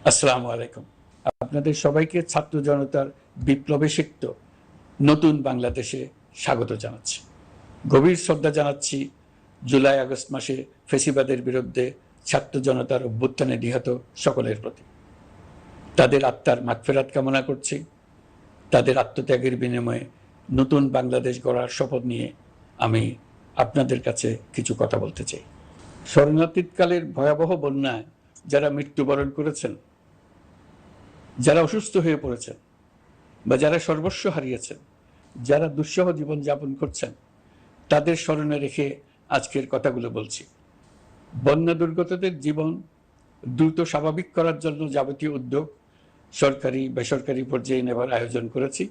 আসসালামু আলাইকুম। আপনাদের সবাইকে ছাত্র জনতার বিপ্লবে সিক্ত নতুন বাংলাদেশে স্বাগত জানাচ্ছি। গভীর শ্রদ্ধা জানাচ্ছি জুলাই আগস্ট মাসে ফেসিবাদের বিরুদ্ধে ছাত্র জনতার অভ্যুত্থানে নিহত সকলের প্রতি। তাদের আত্মার মাগফিরাত কামনা করছি। তাদের আত্মত্যাগের বিনিময়ে নতুন বাংলাদেশ গড়ার শপথ নিয়ে আমি আপনাদের কাছে কিছু কথা বলতে চাই। শরণার্থীকালের ভয়াবহ বন্যায় যারা মৃত্যুবরণ করেছেন, যারা অসুস্থ হয়ে পড়েছেন বা যারা সর্বস্ব হারিয়েছেন, যারা দুঃসহ জীবন যাপন করছেন, তাদের স্মরণে রেখে আজকের কথাগুলো বলছি। বন্যা দুর্গতদের জীবন দ্রুত স্বাভাবিক করার জন্য যাবতীয় উদ্যোগ সরকারি বেসরকারি পর্যায়ে নেবার আয়োজন করেছি।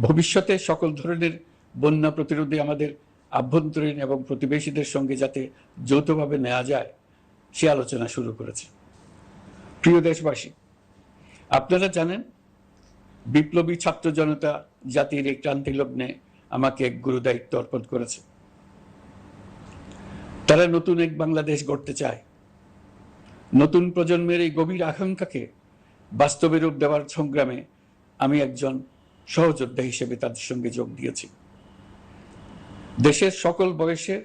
ভবিষ্যতে সকল ধরনের বন্যা প্রতিরোধে আমাদের আভ্যন্তরীণ এবং প্রতিবেশীদের সঙ্গে যাতে যৌথভাবে নেওয়া যায় সে আলোচনা শুরু করেছে। প্রিয় দেশবাসী, আপনারা জানেন বিপ্লবী ছাত্র জনতা জাতির এই ক্রান্তি লগ্নে আমাকে এক গুরুদায়িত্ব অর্পণ করেছে। তারা নতুন এক বাংলাদেশ গড়তে চায়। নতুন প্রজন্মের এই গভীর আকাঙ্ক্ষাকে বাস্তবে রূপ দেওয়ার সংগ্রামে আমি একজন সহযোদ্ধা হিসেবে তাদের সঙ্গে যোগ দিয়েছি। দেশের সকল বয়সের,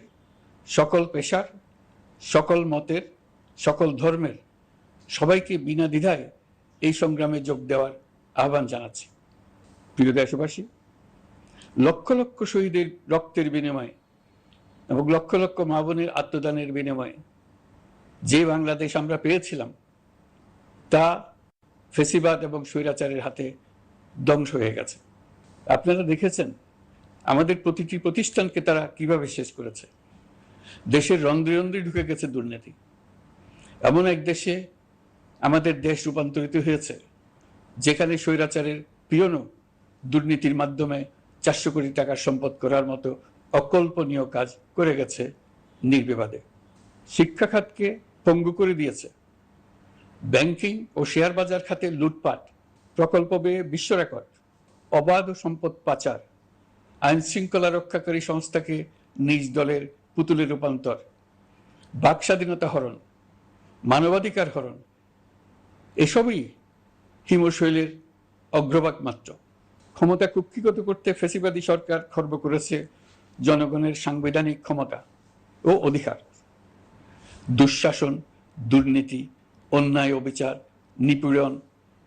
সকল পেশার, সকল মতের, সকল ধর্মের সবাইকে বিনা দ্বিধায় এই সংগ্রামে যোগ দেওয়ার আহ্বান জানাচ্ছি। প্রিয় দেশবাসী, লক্ষ লক্ষ শহীদের রক্তের বিনিময়ে এবং লক্ষ লক্ষ মা বোনের আত্মদানের বিনিময়ে যে বাংলাদেশ আমরা পেয়েছিলাম তা ফেসিবাদ এবং স্বৈরাচারের হাতে ধ্বংস হয়ে গেছে। আপনারা দেখেছেন আমাদের প্রতিটি প্রতিষ্ঠানকে তারা কিভাবে শেষ করেছে। দেশের রন্ধ্রে রন্ধ্রে ঢুকে গেছে দুর্নীতি। এমন এক দেশে আমাদের দেশ রূপান্তরিত হয়েছে যেখানে স্বৈরাচারের পিয়নও দুর্নীতির মাধ্যমে 400 কোটি টাকার সম্পদ করার মতো অকল্পনীয় কাজ করে গেছে নির্বিবাদে। শিক্ষা খাতকে পঙ্গু করে দিয়েছে। ব্যাংকিং ও শেয়ার বাজার খাতে লুটপাট, প্রকল্প ব্যয়ে বিশ্ব রেকর্ড, অবাধ সম্পদ পাচার, আইন শৃঙ্খলা রক্ষাকারী সংস্থাকে নিজ দলের পুতুলে রূপান্তর, বাক স্বাধীনতা হরণ, মানবাধিকার হরণ, এসবই হিমশৈলের অগ্রভাগ মাত্র। ক্ষমতা কুক্ষিগত করতে ফ্যাসিবাদী সরকার খর্ব করেছে জনগণের সাংবিধানিক ক্ষমতা ও অধিকার। দুঃশাসন, দুর্নীতি, অন্যায়, অবিচার, নিপীড়ন,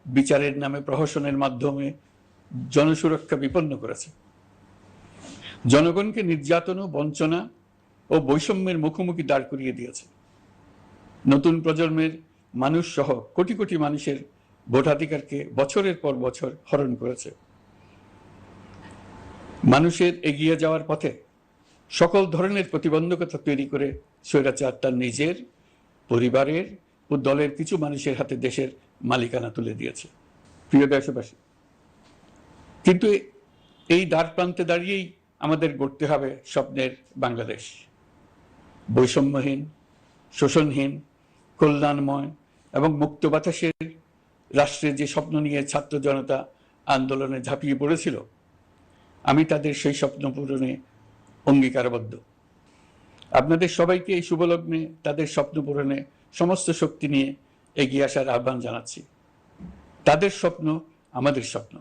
বিচারের নামে প্রহসনের মাধ্যমে জনসুরক্ষা বিপন্ন করেছে। জনগণকে নির্যাতন, বঞ্চনা ও বৈষম্যের মুখোমুখি দাঁড় করিয়ে দিয়েছে। নতুন প্রজন্মের মানুষ সহ কোটি কোটি মানুষের ভোটাধিকারকে বছরের পর বছর হরণ করেছে। মানুষের এগিয়ে যাওয়ার পথে সকল ধরনের প্রতিবন্ধকতা তৈরি করে স্বৈরাচার তার নিজের, পরিবারের ও দলের কিছু মানুষের হাতে দেশের মালিকানা তুলে দিয়েছে। প্রিয় দেশবাসী, কিন্তু এই দ্বার প্রান্তে দাঁড়িয়েই আমাদের গড়তে হবে স্বপ্নের বাংলাদেশ। বৈষম্যহীন, শোষণহীন, কল্যাণময় এবং মুক্ত বাতাসের রাষ্ট্রের যে স্বপ্ন নিয়ে ছাত্র জনতা আন্দোলনে ঝাঁপিয়ে পড়েছিল, আমি তাদের সেই স্বপ্ন পূরণে অঙ্গীকারবদ্ধ। আপনাদের সবাইকে এই শুভলগ্নে তাদের স্বপ্ন পূরণে সমস্ত শক্তি নিয়ে এগিয়ে আসার আহ্বান জানাচ্ছি। তাদের স্বপ্ন আমাদের স্বপ্ন।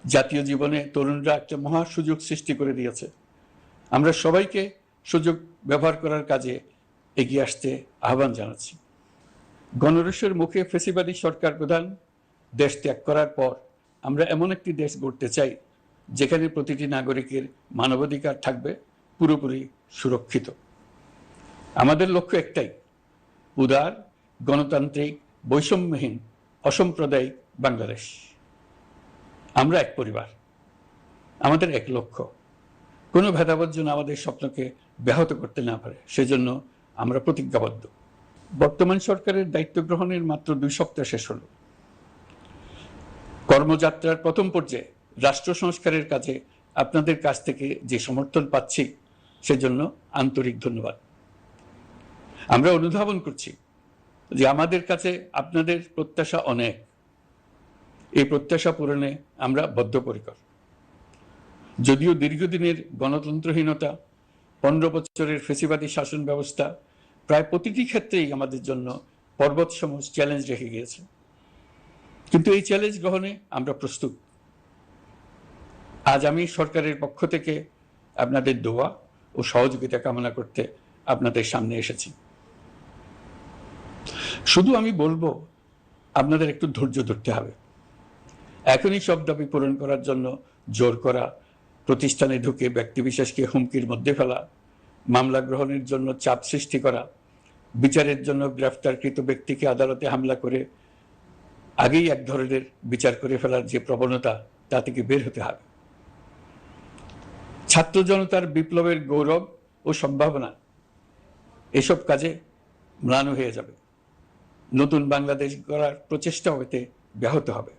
জাতীয় জীবনে তরুণরা একটা মহা সুযোগ সৃষ্টি করে দিয়েছে। আমরা সবাইকে সুযোগ ব্যবহার করার কাজে এগিয়ে আসতে আহ্বান জানাচ্ছি। গণরোষের মুখে ফেসিবাদী সরকার প্রধান দেশ ত্যাগ করার পর আমরা এমন একটি দেশ গড়তে চাই যেখানে প্রতিটি নাগরিকের মানবাধিকার থাকবে পুরোপুরি সুরক্ষিত। আমাদের লক্ষ্য একটাই, উদার, গণতান্ত্রিক, বৈষম্যহীন, অসাম্প্রদায়িক বাংলাদেশ। আমরা এক পরিবার, আমাদের এক লক্ষ্য। কোনো ভেদাভেদ যেন আমাদের স্বপ্নকে ব্যাহত করতে না পারে, সেজন্য আমরা প্রতিজ্ঞাবদ্ধ। বর্তমান সরকারের দায়িত্ব গ্রহণের মাত্র 2 সপ্তাহ শেষ হল। কর্মযাত্রার প্রথম পর্যায়ে রাষ্ট্র সংস্কারের কাজে আপনাদের কাছ থেকে যে সমর্থন পাচ্ছি সেজন্য আন্তরিক ধন্যবাদ। আমরা অনুধাবন করছি যে আমাদের কাছে আপনাদের প্রত্যাশা অনেক। এই প্রত্যাশা পূরণে আমরা বদ্ধপরিকর। যদিও দীর্ঘদিনের গণতন্ত্রহীনতা, 15 বছরের ফেসিবাদী শাসন ব্যবস্থা প্রায় প্রতিটি ক্ষেত্রেই আমাদের জন্য পর্বতসম চ্যালেঞ্জ রেখে গিয়েছে, কিন্তু এই চ্যালেঞ্জ গ্রহণে আমরা প্রস্তুত। আজ আমি সরকারের পক্ষ থেকে আপনাদের দোয়া ও সহযোগিতা কামনা করতে আপনাদের সামনে এসেছি। শুধু আমি বলবো, আপনাদের একটু ধৈর্য ধরতে হবে। এখনই সব দাবি পূরণ করার জন্য জোর করা, প্রতিষ্ঠানে ঢুকে ব্যক্তিবিশেষকে হুমকির মধ্যে ফেলা, মামলা গ্রহণের জন্য চাপ সৃষ্টি করা, বিচারের জন্য গ্রেফতারকৃত ব্যক্তিকে আদালতে হামলা করে আগেই এক ধরনের বিচার করে ফেলার যে প্রবণতা, তা থেকে বের হতে হবে। ছাত্র জনতার বিপ্লবের গৌরব ও সম্ভাবনা এসব কাজে ম্লান হয়ে যাবে। নতুন বাংলাদেশ গড়ার প্রচেষ্টা হতে ব্যাহত হবে।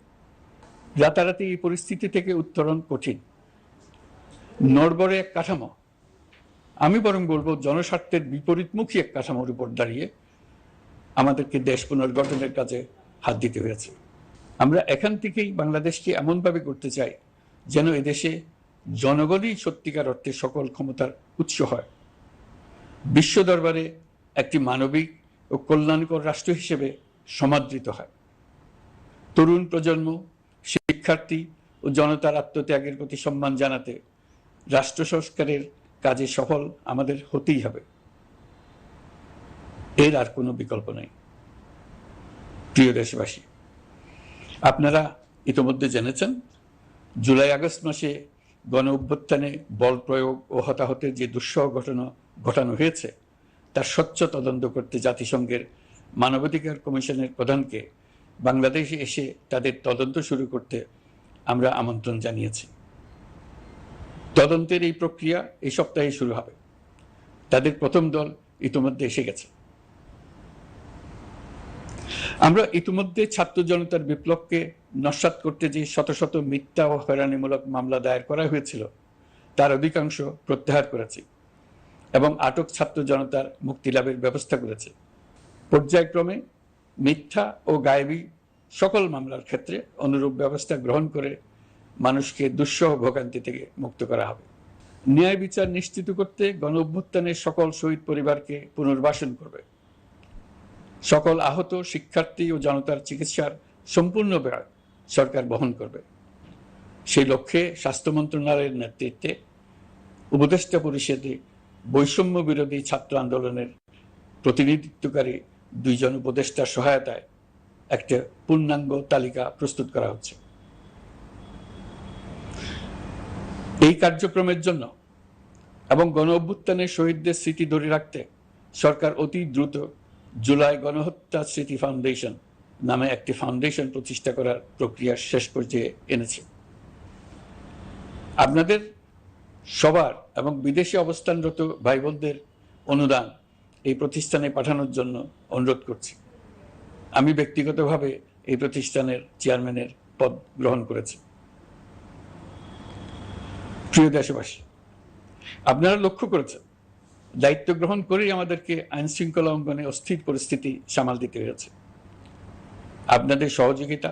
রাতারাতি এই পরিস্থিতি থেকে উত্তরণ কঠিন। নড়বড়ে এক কাঠামো, আমি বরং বলবো জনস্বার্থের বিপরীতমুখী এক কাঠামোর উপর দাঁড়িয়ে আমাদেরকে দেশ পুনর্গঠনের কাজে হাত দিতে হয়েছে। আমরা এখান থেকেই বাংলাদেশকে এমনভাবে করতে চাই যেন এদেশে জনগণই সত্যিকার অর্থে সকল ক্ষমতার উৎস হয়, বিশ্ব দরবারে একটি মানবিক ও কল্যাণকর রাষ্ট্র হিসেবে সমাদৃত হয়। তরুণ প্রজন্ম, শিক্ষার্থী ও জনতার আত্মত্যাগের প্রতি সম্মান জানাতে রাষ্ট্র সংস্কারের কাজে সফল আমাদের হতেই হবে। এর আর কোনো বিকল্প নেই। প্রিয় দেশবাসী, আপনারা ইতোমধ্যে জেনেছেন, জুলাই আগস্ট মাসে গণ অভ্যুত্থানে বল প্রয়োগ ও হতাহতের যে দুঃসহ ঘটনা ঘটানো হয়েছে, তার স্বচ্ছ তদন্ত করতে জাতিসংঘের মানবাধিকার কমিশনের প্রধানকে বাংলাদেশে এসে তাদের তদন্ত শুরু করতে আমরা আমন্ত্রণ জানিয়েছি। তদন্তের এই প্রক্রিয়া এই সপ্তাহে শুরু হবে। তাদের প্রথম দল ইতিমধ্যে এসে গেছে। আমরা ইতিমধ্যে ছাত্র জনতার বিপ্লবকে নস্যাৎ করতে যে শত শত মিথ্যা ও হয়রানিমূলক মামলা দায়ের করা হয়েছিল, তার অধিকাংশ প্রত্যাহার করেছি এবং আটক ছাত্র জনতার মুক্তি লাভের ব্যবস্থা করেছে। পর্যায়ক্রমে মিথ্যা ও গায়েবী সকল মামলার ক্ষেত্রে অনুরূপ ব্যবস্থা গ্রহণ করে মানুষকে দুঃসহ ভোগান্তি থেকে মুক্ত করা হবে। ন্যায় বিচার নিশ্চিত করতে গণ অভ্যুত্থানের সকল শহীদ পরিবারকে পুনর্বাসন করবে। সকল আহত শিক্ষার্থী ও জনতার চিকিৎসার সম্পূর্ণ ব্যয় সরকার বহন করবে। সেই লক্ষ্যে স্বাস্থ্য মন্ত্রণালয়ের নেতৃত্বে উপদেষ্টা পরিষদে বৈষম্য বিরোধী ছাত্র আন্দোলনের প্রতিনিধিত্বকারী 2 জন উপদেষ্টার সহায়তায় একটা পূর্ণাঙ্গ তালিকা প্রস্তুত করা হচ্ছে। এই কার্যক্রমের জন্য এবং গণ অভ্যুত্থানের শহীদদের স্মৃতি ধরে রাখতে সরকার অতি দ্রুত জুলাই গণহত্যা স্মৃতি ফাউন্ডেশন নামে একটি ফাউন্ডেশন প্রতিষ্ঠা করার প্রক্রিয়া শেষ পর্যায়ে এনেছে। আপনাদের সবার এবং বিদেশে অবস্থানরত ভাই বোনদের অনুদান এই প্রতিষ্ঠানে পাঠানোর জন্য অনুরোধ করছি। আমি ব্যক্তিগতভাবে এই প্রতিষ্ঠানের চেয়ারম্যানের পদ গ্রহণ করেছি। প্রিয় দেশবাসী, আপনারা লক্ষ্য করেছেন, দায়িত্ব গ্রহণ করেই আমাদেরকে আইন শৃঙ্খলা অঙ্গনে অস্থির পরিস্থিতি সামাল দিতে হয়েছে। আপনাদের সহযোগিতা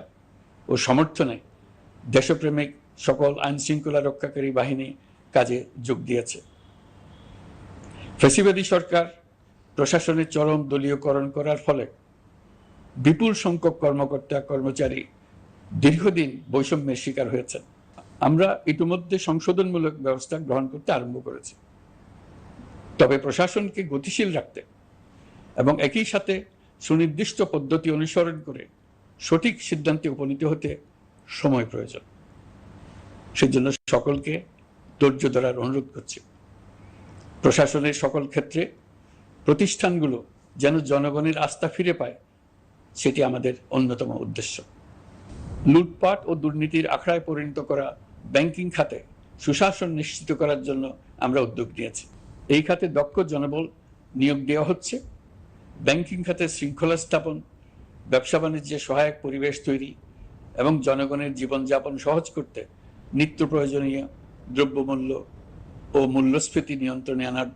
ও সমর্থনে দেশপ্রেমিক সকল আইন শৃঙ্খলা রক্ষাকারী বাহিনী কাজে যোগ দিয়েছে। ফ্যাসিবাদী সরকার প্রশাসনের চরম দলীয়করণ করার ফলে বিপুল সংখ্যক কর্মকর্তা কর্মচারী দীর্ঘদিন বৈষম্যের শিকার হয়েছেন। আমরা ইতিমধ্যে সংশোধনমূলক ব্যবস্থা গ্রহণ করতে আরম্ভ করেছি। তবে প্রশাসনকে গতিশীল রাখতে এবং একই সাথে সুনির্দিষ্ট পদ্ধতি অনুসরণ করে সঠিক সিদ্ধান্তে উপনীত হতে সময় প্রয়োজন। সেজন্য সকলকে ধৈর্য ধরার অনুরোধ করছি। প্রশাসনের সকল ক্ষেত্রে প্রতিষ্ঠানগুলো যেন জনগণের আস্থা ফিরে পায়, সেটি আমাদের অন্যতম উদ্দেশ্য। লুটপাট ও দুর্নীতির আখড়ায় পরিণত করা ব্যাংকিং খাতে সুশাসন নিশ্চিত করার জন্য আমরা উদ্যোগ নিয়েছি। এই খাতে দক্ষ জনবল নিয়োগ দেওয়া হচ্ছে। ব্যাংকিং খাতে শৃঙ্খলা স্থাপন, ব্যবসা বাণিজ্যে সহায়ক পরিবেশ তৈরি এবং জনগণের জীবনযাপন সহজ করতে নিত্য প্রয়োজনীয় দ্রব্যমূল্য ও মূল্যস্ফীতি নিয়ন্ত্রণে আনার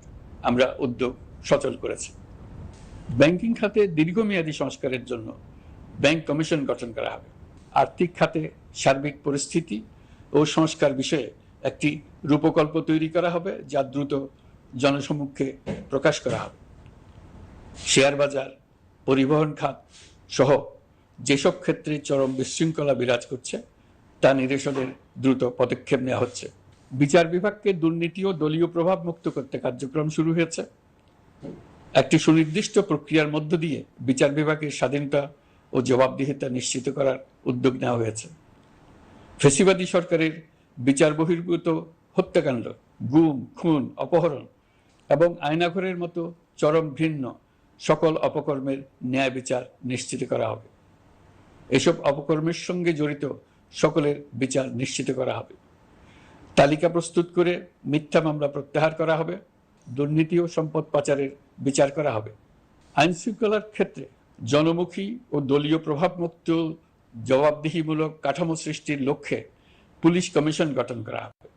আমরা উদ্যোগ সচল করেছি। ব্যাংকিং খাতে দীর্ঘমেয়াদী সংস্কারের জন্য ব্যাংক কমিশন গঠন করা হবে। আর্থিক খাতে সার্বিক পরিস্থিতি ও সংস্কার বিষয়ে একটি রূপকল্প তৈরি করা হবে, যা দ্রুত জনসমক্ষে প্রকাশ করা হবে। শেয়ার বাজার, পরিবহন খাত সহ যেসব ক্ষেত্রে চরম বিশৃঙ্খলা বিরাজ করছে তা নিরসনের দ্রুত পদক্ষেপ নেওয়া হচ্ছে। বিচার বিভাগকে দুর্নীতি ও দলীয় প্রভাব মুক্ত করতে কার্যক্রম শুরু হয়েছে। একটি সুনির্দিষ্ট প্রক্রিয়ার মধ্য দিয়ে বিচার বিভাগের স্বাধীনতা ও জবাবদিহিতা নিশ্চিত করার উদ্যোগ নেওয়া হয়েছে। ফ্যাসিবাদী সরকারের বিচার বহির্ভূত হত্যাকাণ্ড, গুম, খুন, অপহরণ এবং আয়নাঘরের মতো চরম ঘৃণ্য সকল অপকর্মের ন্যায় বিচার নিশ্চিত করা হবে। এসব অপকর্মের সঙ্গে জড়িত সকলের বিচার নিশ্চিত করা হবে। তালিকা প্রস্তুত করে মিথ্যা মামলা প্রত্যাহার করা হবে। দুর্নীতি ও সম্পদ পাচারের বিচার করা হবে। আইন শৃঙ্খলার ক্ষেত্রে জনমুখী ও দলীয় প্রভাবমুক্ত জবাবদিহিমূলক কাঠামো সৃষ্টির লক্ষ্যে পুলিশ কমিশন গঠন করা হবে।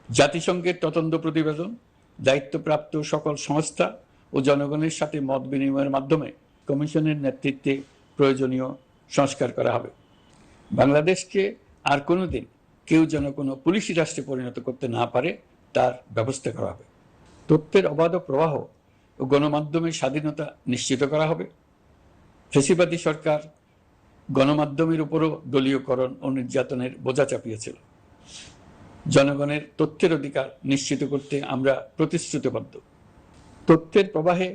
জাতিসংঘের তদন্ত প্রতিবেদন, দায়িত্বপ্রাপ্ত সকল সংস্থা ও জনগণের সাথে মত বিনিময়ের মাধ্যমে কমিশনের নেতৃত্বে প্রয়োজনীয় সংস্কার করা হবে। বাংলাদেশকে আর কোনোদিন কেউ যেন কোনো পুলিশি রাষ্ট্রে পরিণত করতে না পারে তার ব্যবস্থা করা হবে। তথ্যের অবাধ প্রবাহ ও গণমাধ্যমের স্বাধীনতা নিশ্চিত করা হবে। ফ্যাসিবাদী সরকার গণমাধ্যমের উপরও দলীয়করণ ও নির্যাতনের বোঝা চাপিয়েছিল। জনগণের তথ্যের অধিকার নিশ্চিত করতে আমরা প্রতিশ্রুতিবদ্ধ। তথ্যের প্রবাহে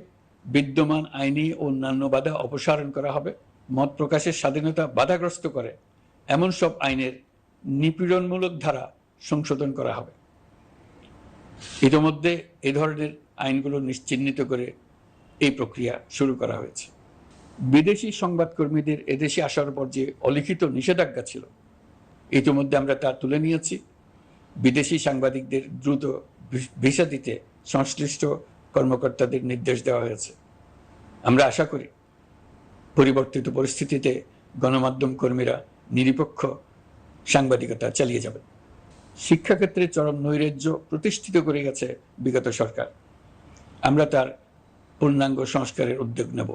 বিদ্যমান আইনি ও অন্যান্য বাধা অপসারণ করা হবে। মত প্রকাশের স্বাধীনতা বাধাগ্রস্ত করে এমন সব আইনের নিপীড়নমূলক ধারা সংশোধন করা হবে। ইতিমধ্যে এ ধরনের আইনগুলো চিহ্নিত করে এই প্রক্রিয়া শুরু করা হয়েছে। বিদেশি সংবাদকর্মীদের এদেশে আসার পর যে অলিখিত নিষেধাজ্ঞা ছিল, ইতিমধ্যে আমরা তা তুলে নিয়েছি। বিদেশি সাংবাদিকদের দ্রুত ভিসা দিতে সংশ্লিষ্ট কর্মকর্তাদের নির্দেশ দেওয়া হয়েছে। আমরা আশা করি পরিবর্তিত পরিস্থিতিতে গণমাধ্যম কর্মীরা নিরপেক্ষ সাংবাদিকতা চালিয়ে যাবেন। শিক্ষাক্ষেত্রে চরম নৈরাজ্য প্রতিষ্ঠিত করে গেছে বিগত সরকার। আমরা তার পূর্ণাঙ্গ সংস্কারের উদ্যোগ নেব।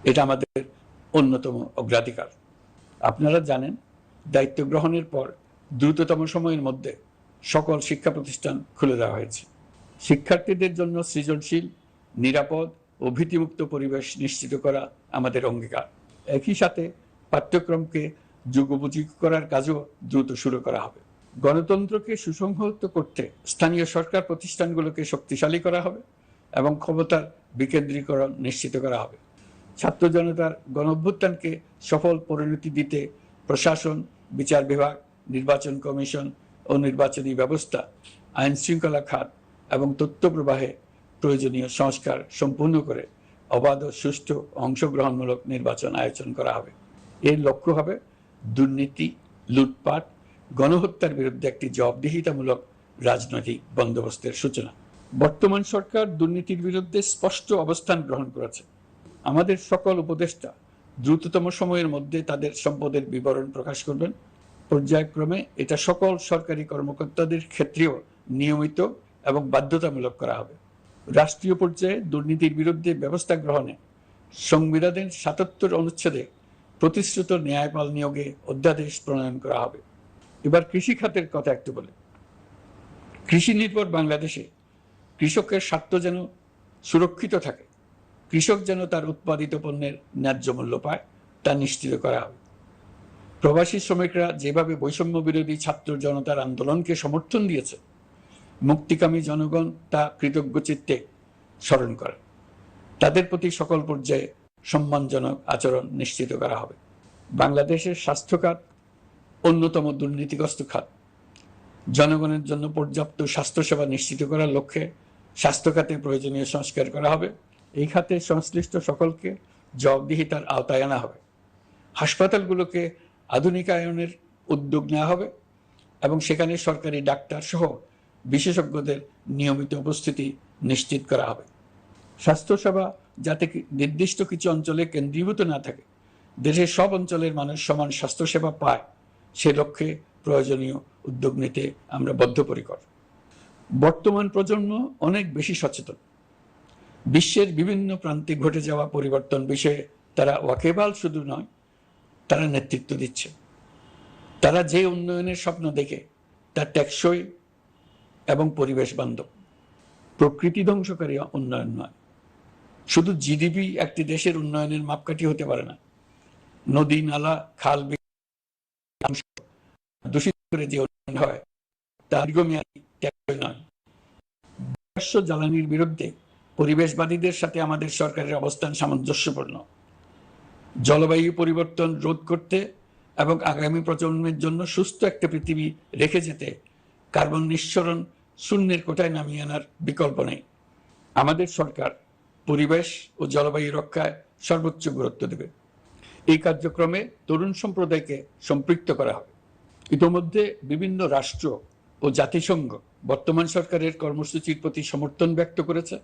এটা আমাদের অন্যতম অগ্রাধিকার। আপনারা জানেন, দায়িত্ব গ্রহণের পর দ্রুততম সময়ের মধ্যে সকল শিক্ষা প্রতিষ্ঠান খুলে দেওয়া হয়েছে। শিক্ষার্থীদের জন্য সৃজনশীল, নিরাপদ ও ভীতিমুক্ত পরিবেশ নিশ্চিত করা আমাদের অঙ্গীকার। একই সাথে পাঠ্যক্রমকে যুগোপযোগী করার কাজও দ্রুত শুরু করা হবে। গণতন্ত্রকে সুসংহত করতে স্থানীয় সরকার প্রতিষ্ঠানগুলোকে শক্তিশালী করা হবে এবং ক্ষমতার বিকেন্দ্রীকরণ নিশ্চিত করা হবে। ছাত্র জনতার গণঅভ্যুত্থানকে সফল পরিণতি দিতে প্রশাসন, বিচার বিভাগ, নির্বাচন কমিশন ও নির্বাচনী ব্যবস্থা, আইন শৃঙ্খলা খাত এবং তথ্য প্রবাহে প্রয়োজনীয় সংস্কার সম্পূর্ণ করে অবাধ ও সুষ্ঠু অংশগ্রহণমূলক নির্বাচন আয়োজন করা হবে। এর লক্ষ্য হবে দুর্নীতি, লুটপাট, গণহত্যার বিরুদ্ধে একটি জবাবদিহিতামূলক রাজনৈতিক বন্দোবস্তের সূচনা। বর্তমান সরকার দুর্নীতির বিরুদ্ধে স্পষ্ট অবস্থান গ্রহণ করেছে। আমাদের সকল উপদেষ্টা দ্রুততম সময়ের মধ্যে তাদের সম্পদের বিবরণ প্রকাশ করবেন। পর্যায়ক্রমে এটা সকল সরকারি কর্মকর্তাদের ক্ষেত্রেও নিয়মিত এবং বাধ্যতামূলক করা হবে। রাষ্ট্রীয় পর্যায়ে দুর্নীতির বিরুদ্ধে ব্যবস্থা গ্রহণে সংবিধানের ৭৭ অনুচ্ছেদে প্রতিশ্রুত ন্যায়পাল নিয়োগে অধ্যাদেশ প্রণয়ন করা হবে। এবার কৃষি খাতের কথা একটু বলে। কৃষি নির্ভর বাংলাদেশে কৃষকের স্বার্থ যেন সুরক্ষিত থাকে, কৃষক যেন তার উৎপাদিত পণ্যের ন্যায্য মূল্য পায়, তা নিশ্চিত করা হবে। প্রবাসী শ্রমিকরা যেভাবে বৈষম্য বিরোধী ছাত্র জনতার আন্দোলনকে সমর্থন দিয়েছে, মুক্তিকামী জনগণ তা কৃতজ্ঞ চিত্তে স্মরণ করে। তাদের প্রতি সকল পর্যায়ে সম্মানজনক আচরণ নিশ্চিত করা হবে। বাংলাদেশের স্বাস্থ্য খাত অন্যতম দুর্নীতিগ্রস্ত খাত। জনগণের জন্য পর্যাপ্ত স্বাস্থ্যসেবা নিশ্চিত করার লক্ষ্যে স্বাস্থ্য খাতে প্রয়োজনীয় সংস্কার করা হবে। এই খাতে সংশ্লিষ্ট সকলকে জবাবদিহিতার আওতায় আনা হবে। হাসপাতালগুলোকে আধুনিকায়নের উদ্যোগ নেওয়া হবে এবং সেখানে সরকারি ডাক্তার সহ বিশেষজ্ঞদের নিয়মিত উপস্থিতি নিশ্চিত করা হবে। স্বাস্থ্যসেবা যাতে নির্দিষ্ট কিছু অঞ্চলে কেন্দ্রীভূত না থাকে, দেশের সব অঞ্চলের মানুষ সমান স্বাস্থ্যসেবা পায়, সে লক্ষ্যে প্রয়োজনীয় উদ্যোগ নিতে আমরা বদ্ধপরিকর। বর্তমান প্রজন্ম অনেক বেশি সচেতন। বিশ্বের বিভিন্ন প্রান্তে ঘটে যাওয়া পরিবর্তন বিষয়ে তারা ওয়াকিবহাল শুধু নয়, তারা নেতৃত্ব দিচ্ছে। তারা যে উন্নয়নের স্বপ্ন দেখে তা টেকসই এবং পরিবেশ বান্ধব, প্রকৃতি ধ্বংসকারী উন্নয়ন নয়। শুধু জিডিপি একটি দেশের উন্নয়নের মাপকাঠি হতে পারে না। নদী, নালা, খাল, দূষিত করে যে উন্নয়ন হয় তা দীর্ঘমেয়াদী নয়। জ্বালানির বিরুদ্ধে পরিবেশবাদীদের সাথে আমাদের সরকারের অবস্থান সামঞ্জস্যপূর্ণ। জলবায়ু পরিবর্তন রোধ করতে এবং আগামী প্রজন্মের জন্য সুস্থ একটা পৃথিবী রেখে যেতে কার্বন নিঃসরণ শূন্যের কোটায় নামিয়ে আনার বিকল্প নেই। আমাদের সরকার পরিবেশ ও জলবায়ু রক্ষায় সর্বোচ্চ গুরুত্ব দেবে। এই কার্যক্রমে তরুণ সম্প্রদায়কে সম্পৃক্ত করা হবে। ইতোমধ্যে বিভিন্ন রাষ্ট্র ও জাতিসংঘ বর্তমান সরকারের কর্মসূচির প্রতি সমর্থন ব্যক্ত করেছে।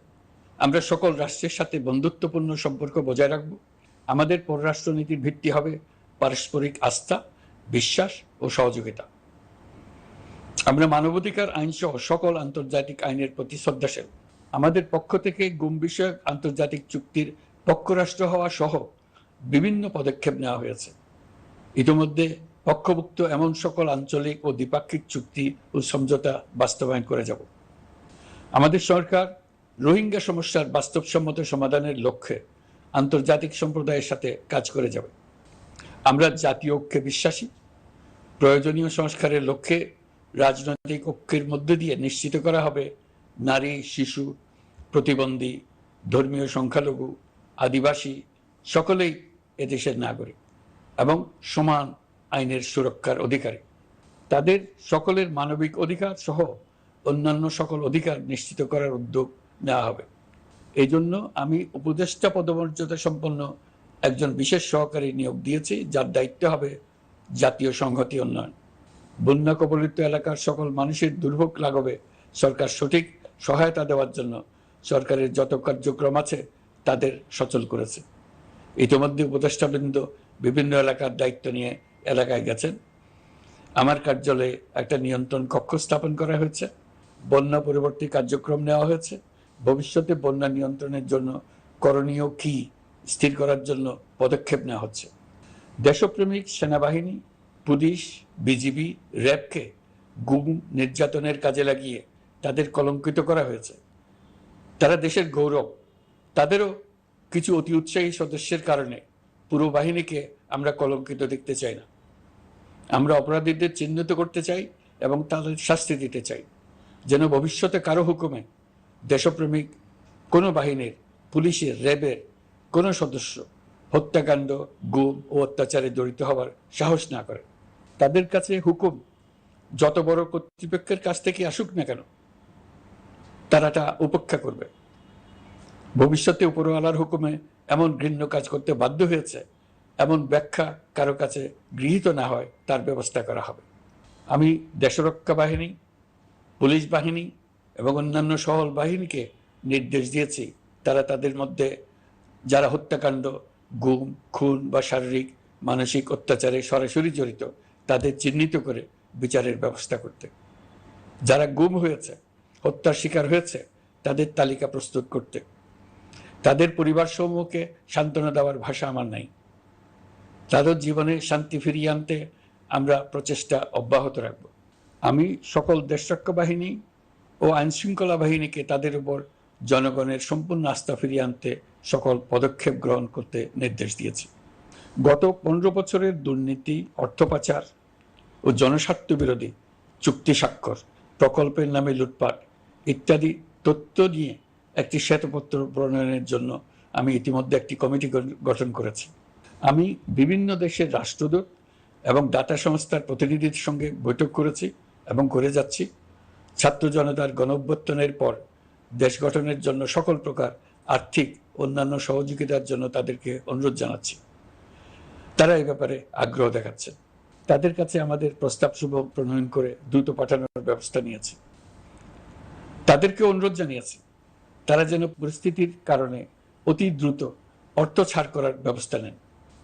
আমরা সকল রাষ্ট্রের সাথে বন্ধুত্বপূর্ণ সম্পর্ক বজায় রাখব। আমাদের পররাষ্ট্রনীতির ভিত্তি হবে পারস্পরিক আস্থা, বিশ্বাস ও সহযোগিতা। আমরা মানবাধিকার আইন সহ সকল আন্তর্জাতিক আইনের প্রতি শ্রদ্ধাশীল। আমাদের পক্ষ থেকে গুম বিষয়ক আন্তর্জাতিক চুক্তির পক্ষরাষ্ট্র হওয়া সহ বিভিন্ন পদক্ষেপ নেওয়া হয়েছে। ইতিমধ্যে পক্ষভুক্ত এমন সকল আঞ্চলিক ও দ্বিপাক্ষিক চুক্তি ও সমঝোতা বাস্তবায়ন করে যাব। আমাদের সরকার রোহিঙ্গা সমস্যার বাস্তবসম্মত সমাধানের লক্ষ্যে আন্তর্জাতিক সম্প্রদায়ের সাথে কাজ করে যাবে। আমরা জাতীয় ঐক্যে বিশ্বাসী। প্রয়োজনীয় সংস্কারের লক্ষ্যে রাজনৈতিক ঐক্যের মধ্য দিয়ে নিশ্চিত করা হবে নারী, শিশু, প্রতিবন্ধী, ধর্মীয় সংখ্যালঘু, আদিবাসী সকলেই এদেশের নাগরিক এবং সমান আইনের সুরক্ষার অধিকারী। তাদের সকলের মানবিক অধিকার সহ অন্যান্য সকল অধিকার নিশ্চিত করার উদ্যোগ নেওয়া হবে। এই জন্য আমি উপদেষ্টা পদমর্যাদা সম্পন্ন একজন বিশেষ সহকারী নিয়োগ দিয়েছি, যার দায়িত্ব হবে জাতীয় সংহতি উন্নয়ন। বন্যা কবলিত এলাকার সকল মানুষের দুর্ভোগ লাঘবে সরকার সঠিক সহায়তা দেওয়ার জন্য সরকারের যত কার্যক্রম আছে তাদের সচল করেছে। ইতিমধ্যে উপদেষ্টাবৃন্দ বিভিন্ন এলাকার দায়িত্ব নিয়ে এলাকায় গেছেন। আমার কার্যালয়ে একটা নিয়ন্ত্রণ কক্ষ স্থাপন করা হয়েছে। বন্যা পরবর্তী কার্যক্রম নেওয়া হয়েছে। ভবিষ্যতে বন্যা নিয়ন্ত্রণের জন্য করণীয় কি স্থির করার জন্য পদক্ষেপ নেওয়া হচ্ছে। দেশপ্রেমিক সেনাবাহিনী, পুলিশ, বিজিবি, র্যাবকে গুম নির্যাতনের কাজে লাগিয়ে তাদের কলঙ্কিত করা হয়েছে। তারা দেশের গৌরব। তাদেরও কিছু অতি উৎসাহী সদস্যের কারণে পুরো বাহিনীকে আমরা কলঙ্কিত দেখতে চাই না। আমরা অপরাধীদের চিহ্নিত করতে চাই এবং তাদের শাস্তি দিতে চাই, যেন ভবিষ্যতে কারো হুকুমে দেশপ্রেমিক কোনো বাহিনীর, পুলিশের, র্যাবের কোনো সদস্য হত্যাকাণ্ড, গুম ও অত্যাচারে জড়িত হওয়ার সাহস না করে। তাদের কাছে হুকুম যত বড় কর্তৃপক্ষের কাছ থেকে আসুক না কেন, তারা তা উপেক্ষা করবে। ভবিষ্যতে উপরওয়ালার হুকুমে এমন ঘৃণ্য কাজ করতে বাধ্য হয়েছে এমন ব্যাখ্যা কারো কাছে গৃহীত না হয় তার ব্যবস্থা করা হবে। আমি দেশরক্ষা বাহিনী, পুলিশ বাহিনী এবং অন্যান্য সহল বাহিনীকে নির্দেশ দিয়েছি তারা তাদের মধ্যে যারা হত্যাকাণ্ড, গুম, খুন বা শারীরিক মানসিক অত্যাচারে সরাসরি জড়িত তাদের চিহ্নিত করে বিচারের ব্যবস্থা করতে। যারা গুম হয়েছে, হত্যার শিকার হয়েছে তাদের তালিকা প্রস্তুত করতে। তাদের পরিবার সমূহকে সান্ত্বনা দেওয়ার ভাষা আমার নাই। তাদের জীবনে শান্তি ফিরিয়ে আনতে আমরা প্রচেষ্টা অব্যাহত রাখব। আমি সকল দেশরক্ষা বাহিনী ও আইনশৃঙ্খলা বাহিনীকে তাদের উপর জনগণের সম্পূর্ণ আস্থা ফিরিয়ে আনতে সকল পদক্ষেপ গ্রহণ করতে নির্দেশ দিয়েছি। গত 15 বছরের দুর্নীতি, অর্থ পাচার ও জনস্বার্থ বিরোধী চুক্তি স্বাক্ষর, প্রকল্পের নামে লুটপাট ইত্যাদি তথ্য নিয়ে একটি শ্বেতপত্র প্রণয়নের জন্য আমি ইতিমধ্যে একটি কমিটি গঠন করেছি। আমি বিভিন্ন দেশের রাষ্ট্রদূত এবং দাতা সংস্থার প্রতিনিধিদের সঙ্গে বৈঠক করেছি এবং করে যাচ্ছি। ছাত্র জনতার গণঅভ্যুত্থানের পর দেশ গঠনের জন্য সকল প্রকার আর্থিক অন্যান্য সহযোগিতার জন্য তাদেরকে অনুরোধ জানাচ্ছি। তারা এই ব্যাপারে আগ্রহ দেখাচ্ছে। তাদের কাছে আমাদের প্রস্তাব সমূহ প্রণয়ন করে দ্রুত পাঠানোর ব্যবস্থা নিয়েছি। তাদেরকে অনুরোধ জানিয়েছি তারা যেন পরিস্থিতির কারণে অতি দ্রুত অর্থ ছাড় করার ব্যবস্থা নেন।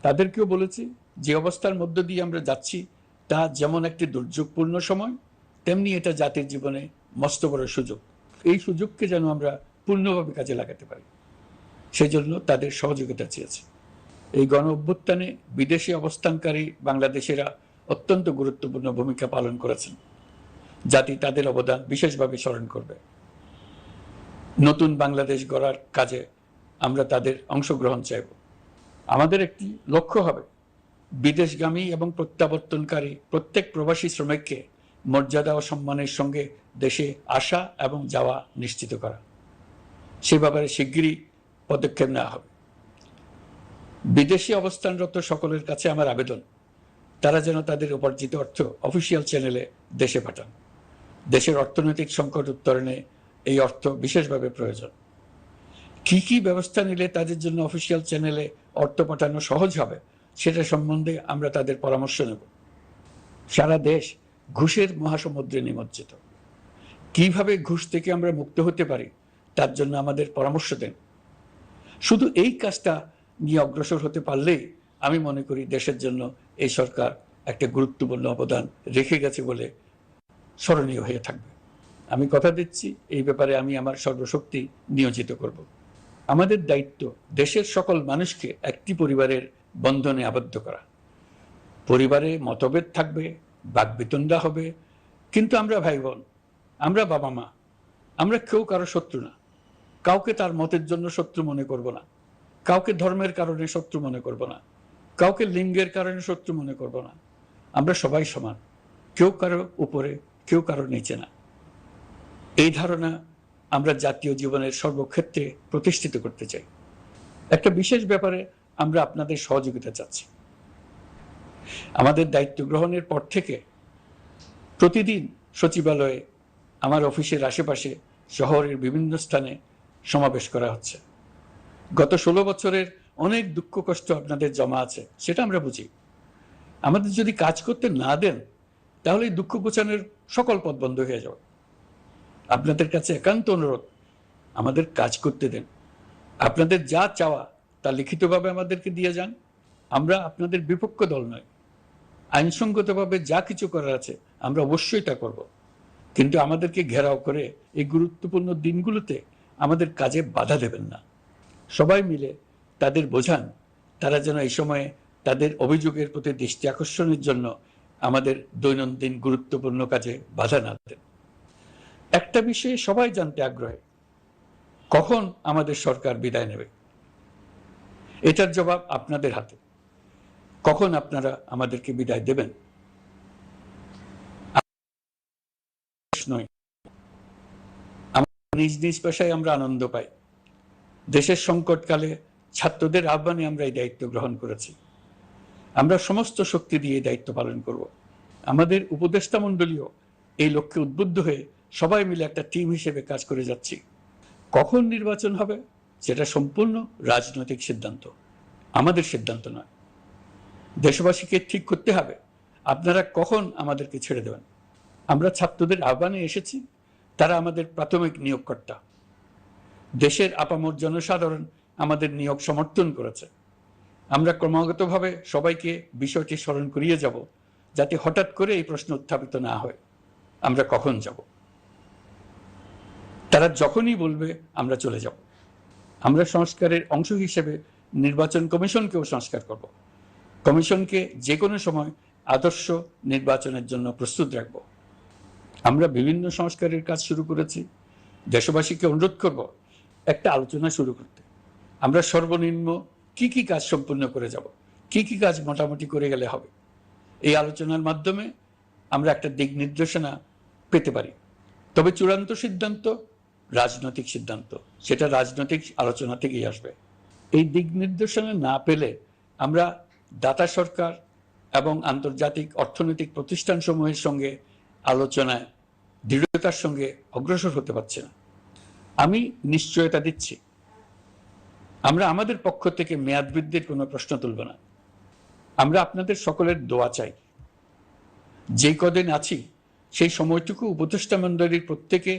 তাদেরকেও বলেছি যে অবস্থার মধ্য দিয়ে আমরা যাচ্ছি তা যেমন একটি দুর্যোগপূর্ণ সময়, তেমনি এটা জাতির জীবনে মস্ত বড় সুযোগ। এই সুযোগকে যেন আমরা পূর্ণভাবে কাজে লাগাতে পারি, সেই জন্য তাদের সহযোগিতা চেয়েছি। এই গণ অভ্যুত্থানে বিদেশে অবস্থানকারী বাংলাদেশিরা অত্যন্ত গুরুত্বপূর্ণ ভূমিকা পালন করেছেন। জাতি তাদের অবদান বিশেষভাবে স্মরণ করবে। নতুন বাংলাদেশ গড়ার কাজে আমরা তাদের অংশগ্রহণ চাইব। আমাদের একটি লক্ষ্য হবে বিদেশগামী এবং প্রত্যাবর্তনকারী প্রত্যেক প্রবাসী শ্রমিককে মর্যাদা ও সম্মানের সঙ্গে দেশে আসা এবং যাওয়া নিশ্চিত করা। সে ব্যাপারে শিগগিরই পদক্ষেপ নেওয়া হবে। বিদেশে অবস্থানরত সকলের কাছে আমার আবেদন, তারা যেন তাদের উপার্জিত অর্থ অফিসিয়াল চ্যানেলে দেশে পাঠান। দেশের অর্থনৈতিক সংকট উত্তরণে এই অর্থ বিশেষভাবে প্রয়োজন। কি কি ব্যবস্থা নিলে তাদের জন্য অফিসিয়াল চ্যানেলে অর্থ পাঠানো সহজ হবে সেটা সম্বন্ধে আমরা তাদের পরামর্শ নেব। সারা দেশ ঘুষের মহাসমুদ্রে নিমজ্জিত। কিভাবে ঘুষ থেকে আমরা মুক্ত হতে পারি তার জন্য আমাদের পরামর্শ দেন। শুধু এই কাজটা নিয়ে অগ্রসর হতে পারলেই আমি মনে করি দেশের জন্য এই সরকার একটা গুরুত্বপূর্ণ অবদান রেখে গেছে বলে স্মরণীয় হয়ে থাকবে। আমি কথা দিচ্ছি, এই ব্যাপারে আমি আমার সর্বশক্তি নিয়োজিত করব। আমাদের দায়িত্ব দেশের সকল মানুষকে একটি পরিবারের বন্ধনে আবদ্ধ করা। পরিবারে মতভেদ থাকবে, বাকবিতণ্ডা হবে, কিন্তু আমরা ভাই বোন, আমরা বাবা মা, আমরা কেউ কারো শত্রু না। কাউকে তার মতের জন্য শত্রু মনে করব না, কাউকে ধর্মের কারণে শত্রু মনে করব না, কাউকে লিঙ্গের কারণে শত্রু মনে করব না। আমরা সবাই সমান, কেউ কারো উপরে, কেউ কারো নিচে না। এই ধারণা আমরা জাতীয় জীবনের সর্বক্ষেত্রে প্রতিষ্ঠিত করতে চাই। একটা বিশেষ ব্যাপারে আমরা আপনাদের সহযোগিতা চাচ্ছি। আমাদের দায়িত্ব গ্রহণের পর থেকে প্রতিদিন সচিবালয়ে, আমার অফিসের আশেপাশে, শহরের বিভিন্ন স্থানে সমাবেশ করা হচ্ছে। গত 16 বছরের অনেক দুঃখ কষ্ট আপনাদের জমা আছে, সেটা আমরা বুঝি। আমাদের যদি কাজ করতে না দেন তাহলে দুঃখ ঘোচানোর সকল পথ বন্ধ হয়ে যাবে। আপনাদের কাছে একান্ত অনুরোধ, আমাদের কাজ করতে দেন। আপনাদের যা চাওয়া তা লিখিতভাবে আমাদেরকে দিয়ে যান। আমরা আপনাদের বিপক্ষ দল নয়। আইনসঙ্গতভাবে যা কিছু করার আছে আমরা অবশ্যই তা করব, কিন্তু আমাদেরকে ঘেরাও করে এই গুরুত্বপূর্ণ দিনগুলোতে আমাদের কাজে বাধা দেবেন না। সবাই মিলে তাদের বোঝান তারা যেন এই সময়ে তাদের অভিযোগের প্রতি দৃষ্টি আকর্ষণের জন্য আমাদের দৈনন্দিন গুরুত্বপূর্ণ কাজে বাধা না দেন। একটা বিষয়ে সবাই জানতে আগ্রহী, কখন আমাদের সরকার বিদায় নেবে। এটার জবাব আপনাদের হাতে। কখন আপনারা আমাদেরকে বিদায় দেবেন? নিজ নিজ পেশায় আমরা আনন্দ পাই। দেশের সংকটকালে ছাত্রদের আহ্বানে আমরা এই দায়িত্ব গ্রহণ করেছি। আমরা সমস্ত শক্তি দিয়ে দায়িত্ব পালন করব। আমাদের উপদেষ্টা মণ্ডলীও এই লক্ষ্যে উদ্বুদ্ধ হয়ে সবাই মিলে একটা টিম হিসেবে কাজ করে যাচ্ছি। কখন নির্বাচন হবে সেটা সম্পূর্ণ রাজনৈতিক সিদ্ধান্ত, আমাদের সিদ্ধান্ত নয়। দেশবাসীকে ঠিক করতে হবে আপনারা কখন আমাদেরকে ছেড়ে দেবেন। আমরা ছাত্রদের আহ্বানে এসেছি, তারা আমাদের প্রাথমিক নিয়োগকর্তা। দেশের আপামর জনসাধারণ আমাদের নিয়োগ সমর্থন করেছে। আমরা ক্রমাগতভাবে সবাইকে বিষয়টি স্মরণ করিয়ে যাব, যাতে হঠাৎ করে এই প্রশ্ন উত্থাপিত না হয় আমরা কখন যাব। তারা যখনই বলবে আমরা চলে যাব। আমরা সংস্কারের অংশ হিসেবে নির্বাচন কমিশনকেও সংস্কার করব। কমিশনকে যে কোনো সময় আদর্শ নির্বাচনের জন্য প্রস্তুত রাখব। আমরা বিভিন্ন সংস্কারের কাজ শুরু করেছি। দেশবাসীকে অনুরোধ করব একটা আলোচনা শুরু করতে। আমরা সর্বনিম্ন কি কি কাজ সম্পূর্ণ করে যাব, কি কি কাজ মোটামুটি করে গেলে হবে। এই আলোচনার মাধ্যমে আমরা একটা দিক নির্দেশনা পেতে পারি। তবে চূড়ান্ত সিদ্ধান্ত রাজনৈতিক সিদ্ধান্ত, সেটা রাজনৈতিক আলোচনা থেকেই আসবে। এই দিক নির্দেশনা না পেলে আমরা দাতা সরকার এবং আন্তর্জাতিক অর্থনৈতিক প্রতিষ্ঠানসমূহের সঙ্গে আলোচনায় দৃঢ়তার সঙ্গে অগ্রসর হতে পারছি না। আমি নিশ্চয়তা দিচ্ছি, আমরা আমাদের পক্ষ থেকে মেয়াদ বৃদ্ধির কোনো প্রশ্ন তুলব না। আমরা আপনাদের সকলের দোয়া চাই। যে কদিন আছি সেই সময়টুকু উপদেষ্টা মণ্ডলীর প্রত্যেকে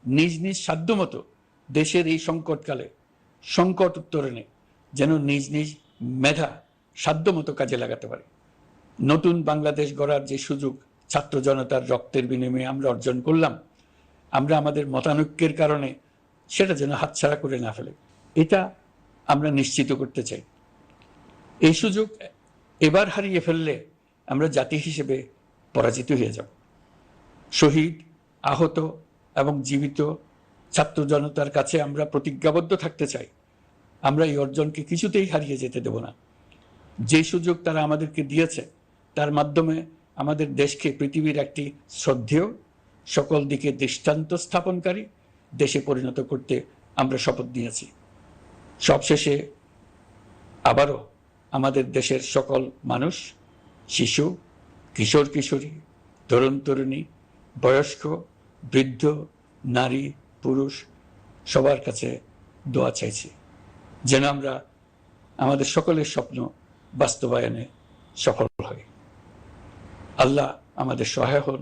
নিজ নিজ সাধ্যমতো দেশের এই সংকটকালে সংকট উত্তরণে যেন নিজ নিজ মেধা সাধ্যমতো কাজে লাগাতে পারে। নতুন বাংলাদেশ গড়ার যে সুযোগ ছাত্র জনতার রক্তের বিনিময়ে আমরা অর্জন করলাম, আমরা আমাদের মতানৈক্যের কারণে সেটা যেন হাতছাড়া করে না ফেলে, এটা আমরা নিশ্চিত করতে চাই। এই সুযোগ এবার হারিয়ে ফেললে আমরা জাতি হিসেবে পরাজিত হয়ে যাব। শহীদ, আহত এবং জীবিত ছাত্র জনতার কাছে আমরা প্রতিজ্ঞাবদ্ধ থাকতে চাই, আমরা এই অর্জনকে কিছুতেই হারিয়ে যেতে দেব না। যে সুযোগ তারা আমাদেরকে দিয়েছে তার মাধ্যমে আমাদের দেশকে পৃথিবীর একটি শ্রদ্ধেয়, সকল দিকে দৃষ্টান্ত স্থাপনকারী দেশে পরিণত করতে আমরা শপথ নিয়েছি। সবশেষে আবারও আমাদের দেশের সকল মানুষ, শিশু, কিশোর কিশোরী, তরুণ তরুণী, বয়স্ক, বৃদ্ধ, নারী, পুরুষ সবার কাছে দোয়া চাইছি যেন আমরা আমাদের সকলের স্বপ্ন বাস্তবায়নে সফল হই। আল্লাহ আমাদের সহায় হন।